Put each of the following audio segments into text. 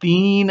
3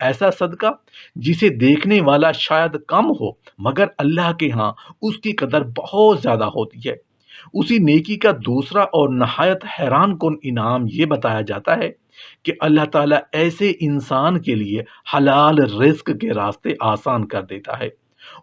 ایسا صدقہ جسے دیکھنے والا شاید کم ہو مگر اللہ کے ہاں اس کی قدر بہت زیادہ ہوتی ہے۔ اسی نیکی کا دوسرا اور نہایت حیران کن انعام یہ بتایا جاتا ہے کہ اللہ تعالیٰ ایسے انسان کے لیے حلال رزق کے راستے آسان کر دیتا ہے۔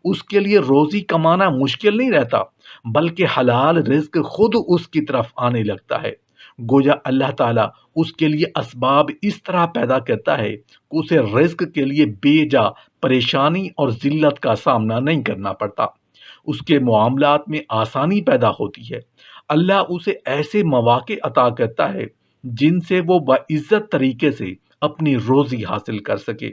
اس کے لیے روزی کمانا مشکل نہیں رہتا، بلکہ حلال رزق خود اس کی طرف آنے لگتا ہے۔ گویا اللہ تعالیٰ اس کے لیے اسباب اس طرح پیدا کرتا ہے کہ اسے رزق کے لیے بے جا پریشانی اور ذلت کا سامنا نہیں کرنا پڑتا۔ اس کے معاملات میں آسانی پیدا ہوتی ہے۔ اللہ اسے ایسے مواقع عطا کرتا ہے جن سے وہ باعزت طریقے سے اپنی روزی حاصل کر سکے۔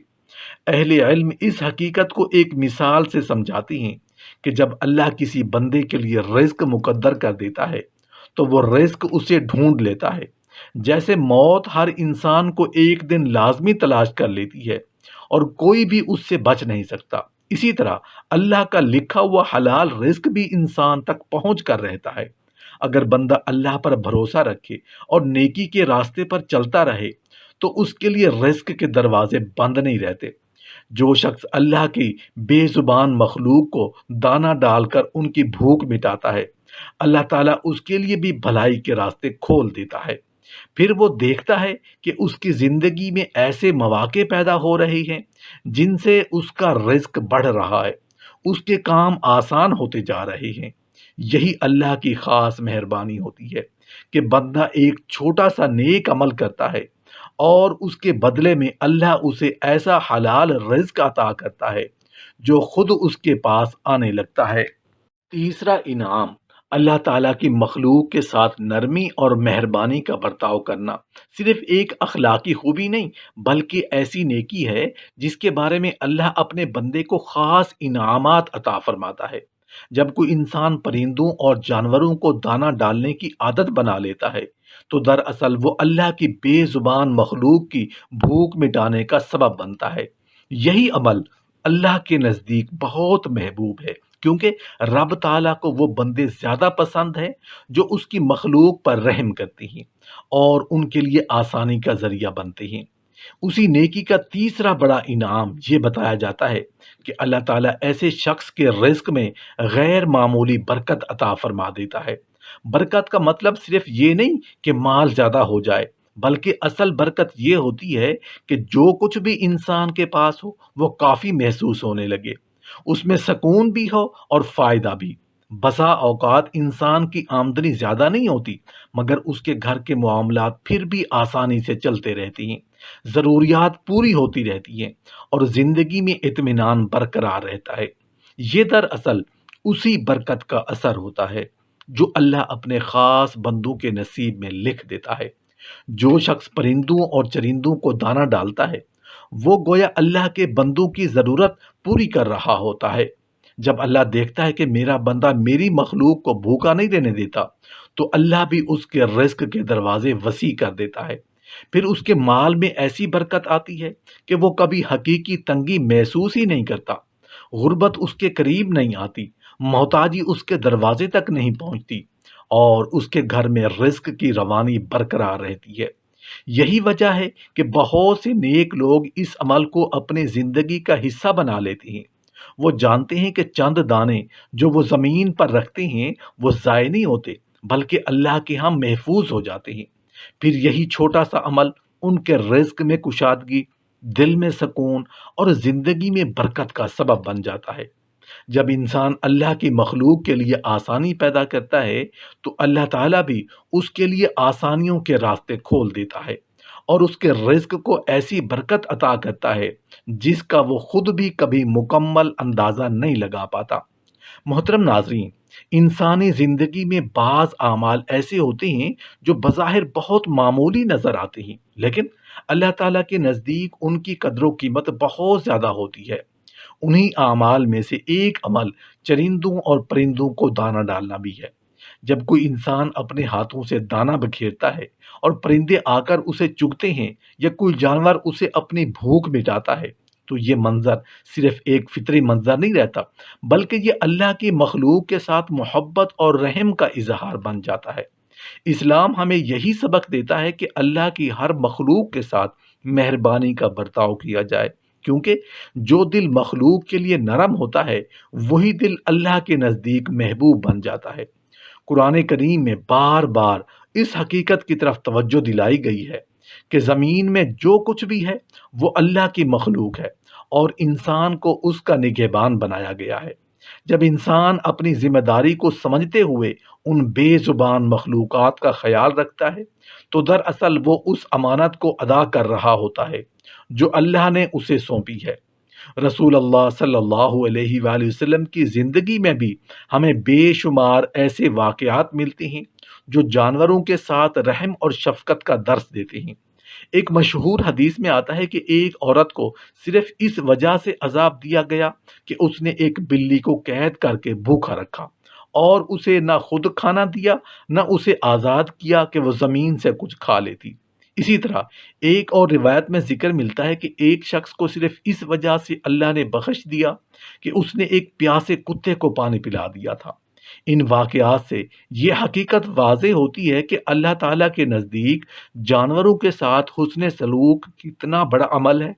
اہل علم اس حقیقت کو ایک مثال سے سمجھاتے ہیں کہ جب اللہ کسی بندے کے لیے رزق مقدر کر دیتا ہے تو وہ رزق اسے ڈھونڈ لیتا ہے۔ جیسے موت ہر انسان کو ایک دن لازمی تلاش کر لیتی ہے اور کوئی بھی اس سے بچ نہیں سکتا، اسی طرح اللہ کا لکھا ہوا حلال رزق بھی انسان تک پہنچ کر رہتا ہے۔ اگر بندہ اللہ پر بھروسہ رکھے اور نیکی کے راستے پر چلتا رہے تو اس کے لیے رزق کے دروازے بند نہیں رہتے۔ جو شخص اللہ کی بے زبان مخلوق کو دانہ ڈال کر ان کی بھوک مٹاتا ہے، اللہ تعالیٰ اس کے لیے بھی بھلائی کے راستے کھول دیتا ہے۔ پھر وہ دیکھتا ہے کہ اس کی زندگی میں ایسے مواقع پیدا ہو رہے ہیں جن سے اس کا رزق بڑھ رہا ہے، اس کے کام آسان ہوتے جا رہے ہیں۔ یہی اللہ کی خاص مہربانی ہوتی ہے کہ بندہ ایک چھوٹا سا نیک عمل کرتا ہے اور اس کے بدلے میں اللہ اسے ایسا حلال رزق عطا کرتا ہے جو خود اس کے پاس آنے لگتا ہے۔ تیسرا انعام اللہ تعالیٰ کی مخلوق کے ساتھ نرمی اور مہربانی کا برتاؤ کرنا صرف ایک اخلاقی خوبی نہیں بلکہ ایسی نیکی ہے جس کے بارے میں اللہ اپنے بندے کو خاص انعامات عطا فرماتا ہے۔ جب کوئی انسان پرندوں اور جانوروں کو دانہ ڈالنے کی عادت بنا لیتا ہے تو دراصل وہ اللہ کی بے زبان مخلوق کی بھوک مٹانے کا سبب بنتا ہے۔ یہی عمل اللہ کے نزدیک بہت محبوب ہے کیونکہ رب تعالیٰ کو وہ بندے زیادہ پسند ہیں جو اس کی مخلوق پر رحم کرتے ہیں اور ان کے لیے آسانی کا ذریعہ بنتے ہیں۔ اسی نیکی کا تیسرا بڑا انعام یہ بتایا جاتا ہے کہ اللہ تعالیٰ ایسے شخص کے رزق میں غیر معمولی برکت عطا فرما دیتا ہے۔ برکت کا مطلب صرف یہ نہیں کہ مال زیادہ ہو جائے، بلکہ اصل برکت یہ ہوتی ہے کہ جو کچھ بھی انسان کے پاس ہو وہ کافی محسوس ہونے لگے، اس میں سکون بھی ہو اور فائدہ بھی۔ بسا اوقات انسان کی آمدنی زیادہ نہیں ہوتی مگر اس کے گھر کے معاملات پھر بھی آسانی سے چلتے رہتے ہیں، ضروریات پوری ہوتی رہتی ہیں اور زندگی میں اطمینان برقرار رہتا ہے۔ یہ دراصل اسی برکت کا اثر ہوتا ہے جو اللہ اپنے خاص بندوں کے نصیب میں لکھ دیتا ہے۔ جو شخص پرندوں اور چرندوں کو دانہ ڈالتا ہے وہ گویا اللہ کے بندوں کی ضرورت پوری کر رہا ہوتا ہے۔ جب اللہ دیکھتا ہے کہ میرا بندہ میری مخلوق کو بھوکا نہیں رہنے دیتا تو اللہ بھی اس کے رزق کے دروازے وسیع کر دیتا ہے۔ پھر اس کے مال میں ایسی برکت آتی ہے کہ وہ کبھی حقیقی تنگی محسوس ہی نہیں کرتا، غربت اس کے قریب نہیں آتی، محتاجی اس کے دروازے تک نہیں پہنچتی اور اس کے گھر میں رزق کی روانی برقرار رہتی ہے۔ یہی وجہ ہے کہ بہت سے نیک لوگ اس عمل کو اپنے زندگی کا حصہ بنا لیتے ہیں۔ وہ جانتے ہیں کہ چند دانے جو وہ زمین پر رکھتے ہیں وہ ضائع نہیں ہوتے بلکہ اللہ کے ہاں محفوظ ہو جاتے ہیں۔ پھر یہی چھوٹا سا عمل ان کے رزق میں کشادگی، دل میں سکون اور زندگی میں برکت کا سبب بن جاتا ہے۔ جب انسان اللہ کی مخلوق کے لیے آسانی پیدا کرتا ہے تو اللہ تعالیٰ بھی اس کے لیے آسانیوں کے راستے کھول دیتا ہے اور اس کے رزق کو ایسی برکت عطا کرتا ہے جس کا وہ خود بھی کبھی مکمل اندازہ نہیں لگا پاتا۔ محترم ناظرین، انسانی زندگی میں بعض اعمال ایسے ہوتے ہیں جو بظاہر بہت معمولی نظر آتے ہیں لیکن اللہ تعالیٰ کے نزدیک ان کی قدر و قیمت بہت زیادہ ہوتی ہے۔ انہی اعمال میں سے ایک عمل چرندوں اور پرندوں کو دانہ ڈالنا بھی ہے۔ جب کوئی انسان اپنے ہاتھوں سے دانہ بکھیرتا ہے اور پرندے آ کر اسے چگتے ہیں یا کوئی جانور اسے اپنی بھوک مٹاتا ہے تو یہ منظر صرف ایک فطری منظر نہیں رہتا بلکہ یہ اللہ کی مخلوق کے ساتھ محبت اور رحم کا اظہار بن جاتا ہے۔ اسلام ہمیں یہی سبق دیتا ہے کہ اللہ کی ہر مخلوق کے ساتھ مہربانی کا برتاؤ کیا جائے، کیونکہ جو دل مخلوق کے لیے نرم ہوتا ہے وہی دل اللہ کے نزدیک محبوب بن جاتا ہے۔ قرآن کریم میں بار بار اس حقیقت کی طرف توجہ دلائی گئی ہے کہ زمین میں جو کچھ بھی ہے وہ اللہ کی مخلوق ہے اور انسان کو اس کا نگہبان بنایا گیا ہے۔ جب انسان اپنی ذمہ داری کو سمجھتے ہوئے ان بے زبان مخلوقات کا خیال رکھتا ہے تو دراصل وہ اس امانت کو ادا کر رہا ہوتا ہے جو اللہ نے اسے سونپی ہے۔ رسول اللہ صلی اللہ علیہ وآلہ وسلم کی زندگی میں بھی ہمیں بے شمار ایسے واقعات ملتے ہیں جو جانوروں کے ساتھ رحم اور شفقت کا درس دیتے ہیں۔ ایک مشہور حدیث میں آتا ہے کہ ایک عورت کو صرف اس وجہ سے عذاب دیا گیا کہ اس نے ایک بلی کو قید کر کے بھوکا رکھا اور اسے نہ خود کھانا دیا نہ اسے آزاد کیا کہ وہ زمین سے کچھ کھا لیتی۔ اسی طرح ایک اور روایت میں ذکر ملتا ہے کہ ایک شخص کو صرف اس وجہ سے اللہ نے بخش دیا کہ اس نے ایک پیاسے کتے کو پانی پلا دیا تھا۔ ان واقعات سے یہ حقیقت واضح ہوتی ہے کہ اللہ تعالیٰ کے نزدیک جانوروں کے ساتھ حسن سلوک کتنا بڑا عمل ہے۔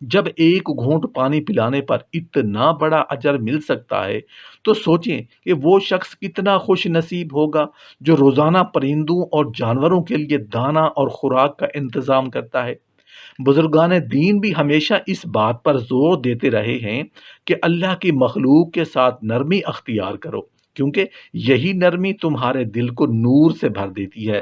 جب ایک گھونٹ پانی پلانے پر اتنا بڑا اجر مل سکتا ہے تو سوچیں کہ وہ شخص کتنا خوش نصیب ہوگا جو روزانہ پرندوں اور جانوروں کے لیے دانہ اور خوراک کا انتظام کرتا ہے۔ بزرگان دین بھی ہمیشہ اس بات پر زور دیتے رہے ہیں کہ اللہ کی مخلوق کے ساتھ نرمی اختیار کرو، کیونکہ یہی نرمی تمہارے دل کو نور سے بھر دیتی ہے۔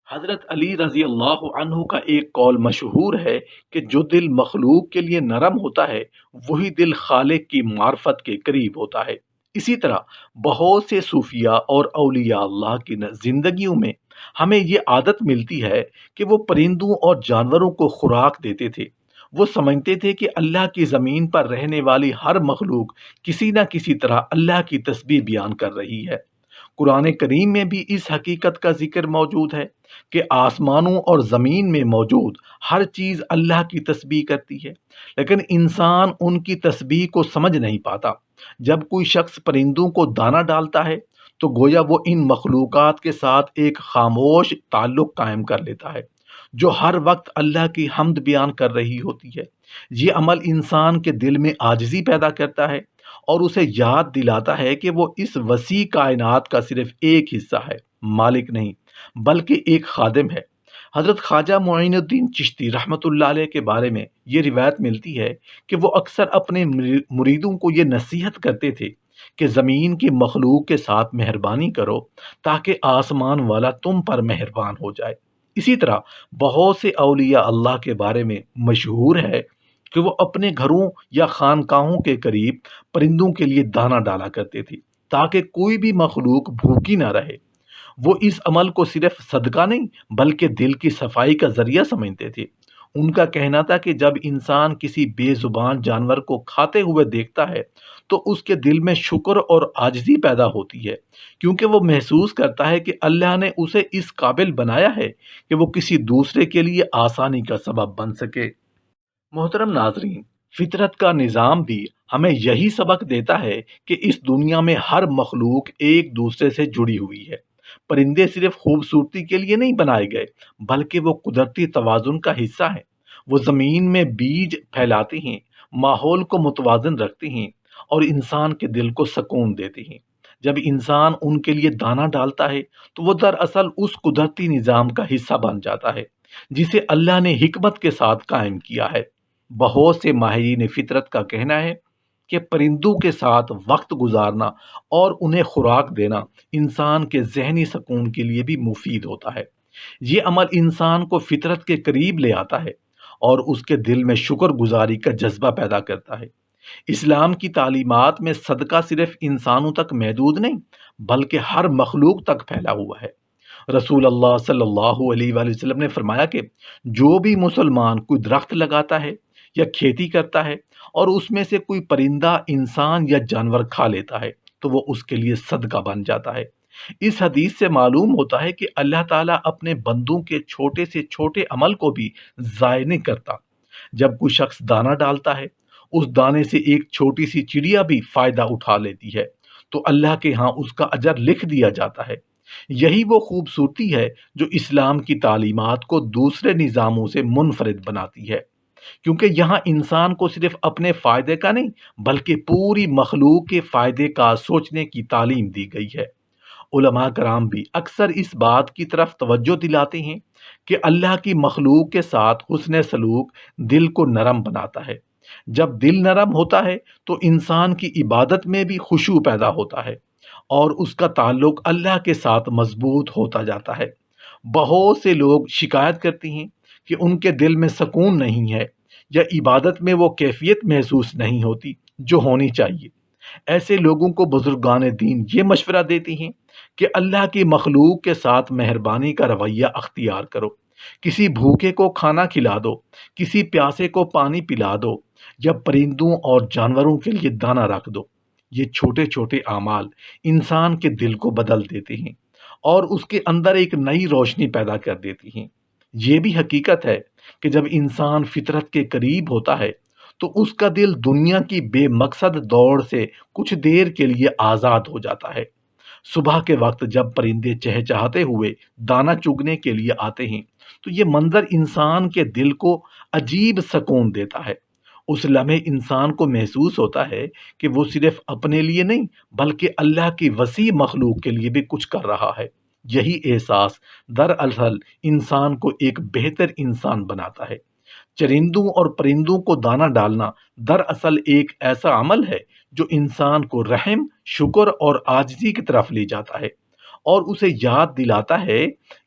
حضرت علی رضی اللہ عنہ کا ایک قول مشہور ہے کہ جو دل مخلوق کے لیے نرم ہوتا ہے وہی دل خالق کی معرفت کے قریب ہوتا ہے۔ اسی طرح بہت سے صوفیاء اور اولیاء اللہ کی زندگیوں میں ہمیں یہ عادت ملتی ہے کہ وہ پرندوں اور جانوروں کو خوراک دیتے تھے۔ وہ سمجھتے تھے کہ اللہ کی زمین پر رہنے والی ہر مخلوق کسی نہ کسی طرح اللہ کی تسبیح بیان کر رہی ہے۔ قرآن کریم میں بھی اس حقیقت کا ذکر موجود ہے کہ آسمانوں اور زمین میں موجود ہر چیز اللہ کی تسبیح کرتی ہے، لیکن انسان ان کی تسبیح کو سمجھ نہیں پاتا۔ جب کوئی شخص پرندوں کو دانہ ڈالتا ہے تو گویا وہ ان مخلوقات کے ساتھ ایک خاموش تعلق قائم کر لیتا ہے جو ہر وقت اللہ کی حمد بیان کر رہی ہوتی ہے۔ یہ عمل انسان کے دل میں عاجزی پیدا کرتا ہے اور اسے یاد دلاتا ہے کہ وہ اس وسیع کائنات کا صرف ایک حصہ ہے، مالک نہیں بلکہ ایک خادم ہے۔ حضرت خواجہ معین الدین چشتی رحمۃ اللہ علیہ کے بارے میں یہ روایت ملتی ہے کہ وہ اکثر اپنے مریدوں کو یہ نصیحت کرتے تھے کہ زمین کی مخلوق کے ساتھ مہربانی کرو تاکہ آسمان والا تم پر مہربان ہو جائے۔ اسی طرح بہت سے اولیاء اللہ کے بارے میں مشہور ہے کہ وہ اپنے گھروں یا خانقاہوں کے قریب پرندوں کے لیے دانہ ڈالا کرتے تھے تاکہ کوئی بھی مخلوق بھوکی نہ رہے۔ وہ اس عمل کو صرف صدقہ نہیں بلکہ دل کی صفائی کا ذریعہ سمجھتے تھے۔ ان کا کہنا تھا کہ جب انسان کسی بے زبان جانور کو کھاتے ہوئے دیکھتا ہے تو اس کے دل میں شکر اور عاجزی پیدا ہوتی ہے، کیونکہ وہ محسوس کرتا ہے کہ اللہ نے اسے اس قابل بنایا ہے کہ وہ کسی دوسرے کے لیے آسانی کا سبب بن سکے۔ محترم ناظرین، فطرت کا نظام بھی ہمیں یہی سبق دیتا ہے کہ اس دنیا میں ہر مخلوق ایک دوسرے سے جڑی ہوئی ہے۔ پرندے صرف خوبصورتی کے لیے نہیں بنائے گئے بلکہ وہ قدرتی توازن کا حصہ ہیں۔ وہ زمین میں بیج پھیلاتے ہیں، ماحول کو متوازن رکھتے ہیں اور انسان کے دل کو سکون دیتے ہیں۔ جب انسان ان کے لیے دانہ ڈالتا ہے تو وہ دراصل اس قدرتی نظام کا حصہ بن جاتا ہے جسے اللہ نے حکمت کے ساتھ قائم کیا ہے۔ بہت سے ماہرین فطرت کا کہنا ہے کہ پرندوں کے ساتھ وقت گزارنا اور انہیں خوراک دینا انسان کے ذہنی سکون کے لیے بھی مفید ہوتا ہے۔ یہ عمل انسان کو فطرت کے قریب لے آتا ہے اور اس کے دل میں شکر گزاری کا جذبہ پیدا کرتا ہے۔ اسلام کی تعلیمات میں صدقہ صرف انسانوں تک محدود نہیں بلکہ ہر مخلوق تک پھیلا ہوا ہے۔ رسول اللہ صلی اللہ علیہ وآلہ وسلم نے فرمایا کہ جو بھی مسلمان کوئی درخت لگاتا ہے یا کھیتی کرتا ہے اور اس میں سے کوئی پرندہ انسان یا جانور کھا لیتا ہے تو وہ اس کے لیے صدقہ بن جاتا ہے۔ اس حدیث سے معلوم ہوتا ہے کہ اللہ تعالیٰ اپنے بندوں کے چھوٹے سے چھوٹے عمل کو بھی ضائع نہیں کرتا۔ جب کوئی شخص دانہ ڈالتا ہے، اس دانے سے ایک چھوٹی سی چڑیا بھی فائدہ اٹھا لیتی ہے تو اللہ کے ہاں اس کا اجر لکھ دیا جاتا ہے۔ یہی وہ خوبصورتی ہے جو اسلام کی تعلیمات کو دوسرے نظاموں سے منفرد بناتی ہے۔ کیونکہ یہاں انسان کو صرف اپنے فائدے کا نہیں بلکہ پوری مخلوق کے فائدے کا سوچنے کی تعلیم دی گئی ہے۔ علماء کرام بھی اکثر اس بات کی طرف توجہ دلاتے ہیں کہ اللہ کی مخلوق کے ساتھ حسن سلوک دل کو نرم بناتا ہے۔ جب دل نرم ہوتا ہے تو انسان کی عبادت میں بھی خشوع پیدا ہوتا ہے اور اس کا تعلق اللہ کے ساتھ مضبوط ہوتا جاتا ہے۔ بہت سے لوگ شکایت کرتی ہیں کہ ان کے دل میں سکون نہیں ہے یا عبادت میں وہ کیفیت محسوس نہیں ہوتی جو ہونی چاہیے۔ ایسے لوگوں کو بزرگان دین یہ مشورہ دیتی ہیں کہ اللہ کی مخلوق کے ساتھ مہربانی کا رویہ اختیار کرو، کسی بھوکے کو کھانا کھلا دو، کسی پیاسے کو پانی پلا دو یا پرندوں اور جانوروں کے لیے دانہ رکھ دو۔ یہ چھوٹے چھوٹے اعمال انسان کے دل کو بدل دیتے ہیں اور اس کے اندر ایک نئی روشنی پیدا کر دیتی ہیں۔ یہ بھی حقیقت ہے کہ جب انسان فطرت کے قریب ہوتا ہے تو اس کا دل دنیا کی بے مقصد دوڑ سے کچھ دیر کے لیے آزاد ہو جاتا ہے۔ صبح کے وقت جب پرندے چہچہاتے ہوئے دانہ چگنے کے لیے آتے ہیں تو یہ منظر انسان کے دل کو عجیب سکون دیتا ہے۔ اس لمحے انسان کو محسوس ہوتا ہے کہ وہ صرف اپنے لیے نہیں بلکہ اللہ کی وسیع مخلوق کے لیے بھی کچھ کر رہا ہے۔ یہی احساس دراصل انسان کو ایک بہتر انسان بناتا ہے۔ چرندوں اور پرندوں کو دانہ ڈالنا دراصل ایک ایسا عمل ہے جو انسان کو رحم، شکر اور عاجزی کی طرف لے جاتا ہے اور اسے یاد دلاتا ہے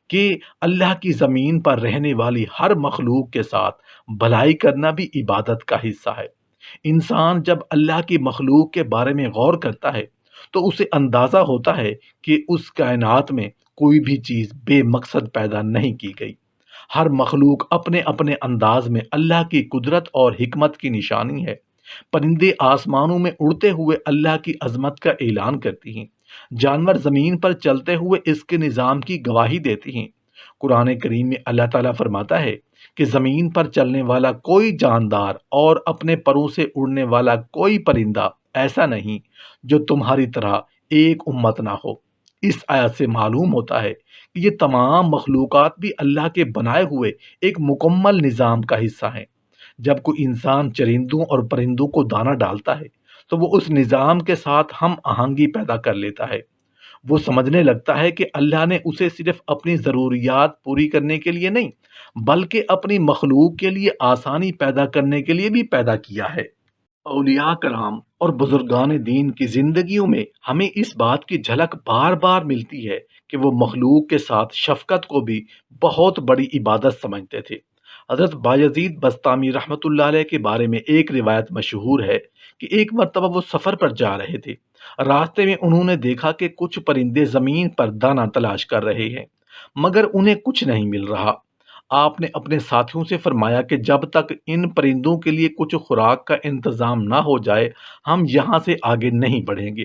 کہ اللہ کی زمین پر رہنے والی ہر مخلوق کے ساتھ بھلائی کرنا بھی عبادت کا حصہ ہے۔ انسان جب اللہ کی مخلوق کے بارے میں غور کرتا ہے تو اسے اندازہ ہوتا ہے کہ اس کائنات میں کوئی بھی چیز بے مقصد پیدا نہیں کی گئی۔ ہر مخلوق اپنے اپنے انداز میں اللہ کی قدرت اور حکمت کی نشانی ہے۔ پرندے آسمانوں میں اڑتے ہوئے اللہ کی عظمت کا اعلان کرتی ہیں، جانور زمین پر چلتے ہوئے اس کے نظام کی گواہی دیتی ہیں۔ قرآن کریم میں اللہ تعالیٰ فرماتا ہے کہ زمین پر چلنے والا کوئی جاندار اور اپنے پروں سے اڑنے والا کوئی پرندہ ایسا نہیں جو تمہاری طرح ایک امت نہ ہو۔ اس آیت سے معلوم ہوتا ہے کہ یہ تمام مخلوقات بھی اللہ کے بنائے ہوئے ایک مکمل نظام کا حصہ ہیں۔ جب کوئی انسان چرندوں اور پرندوں کو دانہ ڈالتا ہے تو وہ اس نظام کے ساتھ ہم آہنگی پیدا کر لیتا ہے۔ وہ سمجھنے لگتا ہے کہ اللہ نے اسے صرف اپنی ضروریات پوری کرنے کے لیے نہیں بلکہ اپنی مخلوق کے لیے آسانی پیدا کرنے کے لیے بھی پیدا کیا ہے۔ اولیاء کرام اور بزرگان دین کی زندگیوں میں ہمیں اس بات کی جھلک بار بار ملتی ہے کہ وہ مخلوق کے ساتھ شفقت کو بھی بہت بڑی عبادت سمجھتے تھے۔ حضرت بایزید بستامی رحمۃ اللہ علیہ کے بارے میں ایک روایت مشہور ہے کہ ایک مرتبہ وہ سفر پر جا رہے تھے۔ راستے میں انہوں نے دیکھا کہ کچھ پرندے زمین پر دانہ تلاش کر رہے ہیں مگر انہیں کچھ نہیں مل رہا۔ آپ نے اپنے ساتھیوں سے فرمایا کہ جب تک ان پرندوں کے لیے کچھ خوراک کا انتظام نہ ہو جائے ہم یہاں سے آگے نہیں بڑھیں گے۔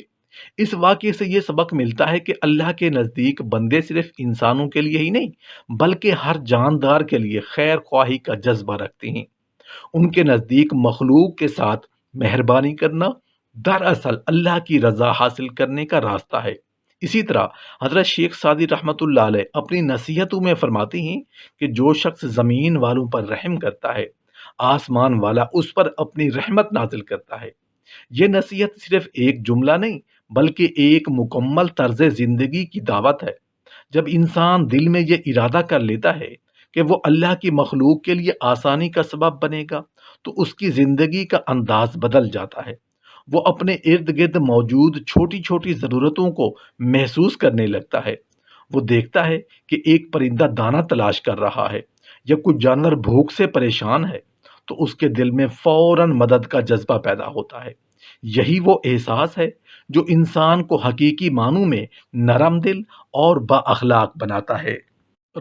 اس واقعے سے یہ سبق ملتا ہے کہ اللہ کے نزدیک بندے صرف انسانوں کے لیے ہی نہیں بلکہ ہر جاندار کے لیے خیر خواہی کا جذبہ رکھتے ہیں۔ ان کے نزدیک مخلوق کے ساتھ مہربانی کرنا دراصل اللہ کی رضا حاصل کرنے کا راستہ ہے۔ اسی طرح حضرت شیخ سعدی رحمۃ اللہ علیہ اپنی نصیحتوں میں فرماتے ہیں کہ جو شخص زمین والوں پر رحم کرتا ہے آسمان والا اس پر اپنی رحمت نازل کرتا ہے۔ یہ نصیحت صرف ایک جملہ نہیں بلکہ ایک مکمل طرز زندگی کی دعوت ہے۔ جب انسان دل میں یہ ارادہ کر لیتا ہے کہ وہ اللہ کی مخلوق کے لیے آسانی کا سبب بنے گا تو اس کی زندگی کا انداز بدل جاتا ہے۔ وہ اپنے ارد گرد موجود چھوٹی چھوٹی ضرورتوں کو محسوس کرنے لگتا ہے۔ وہ دیکھتا ہے کہ ایک پرندہ دانہ تلاش کر رہا ہے یا کوئی جانور بھوک سے پریشان ہے تو اس کے دل میں فوراً مدد کا جذبہ پیدا ہوتا ہے۔ یہی وہ احساس ہے جو انسان کو حقیقی معنوں میں نرم دل اور با اخلاق بناتا ہے۔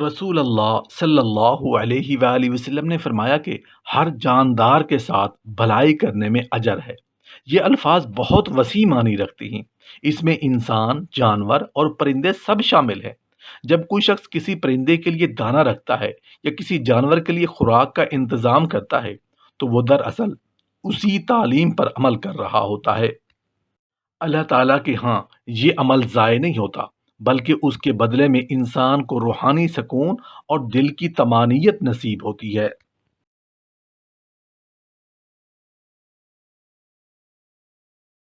رسول اللہ صلی اللہ علیہ وآلہ وسلم نے فرمایا کہ ہر جاندار کے ساتھ بھلائی کرنے میں اجر ہے۔ یہ الفاظ بہت وسیع معنی رکھتی ہیں۔ اس میں انسان، جانور اور پرندے سب شامل ہیں۔ جب کوئی شخص کسی پرندے کے لیے دانہ رکھتا ہے یا کسی جانور کے لیے خوراک کا انتظام کرتا ہے تو وہ دراصل اسی تعلیم پر عمل کر رہا ہوتا ہے۔ اللہ تعالیٰ کے ہاں یہ عمل ضائع نہیں ہوتا بلکہ اس کے بدلے میں انسان کو روحانی سکون اور دل کی طمانینت نصیب ہوتی ہے۔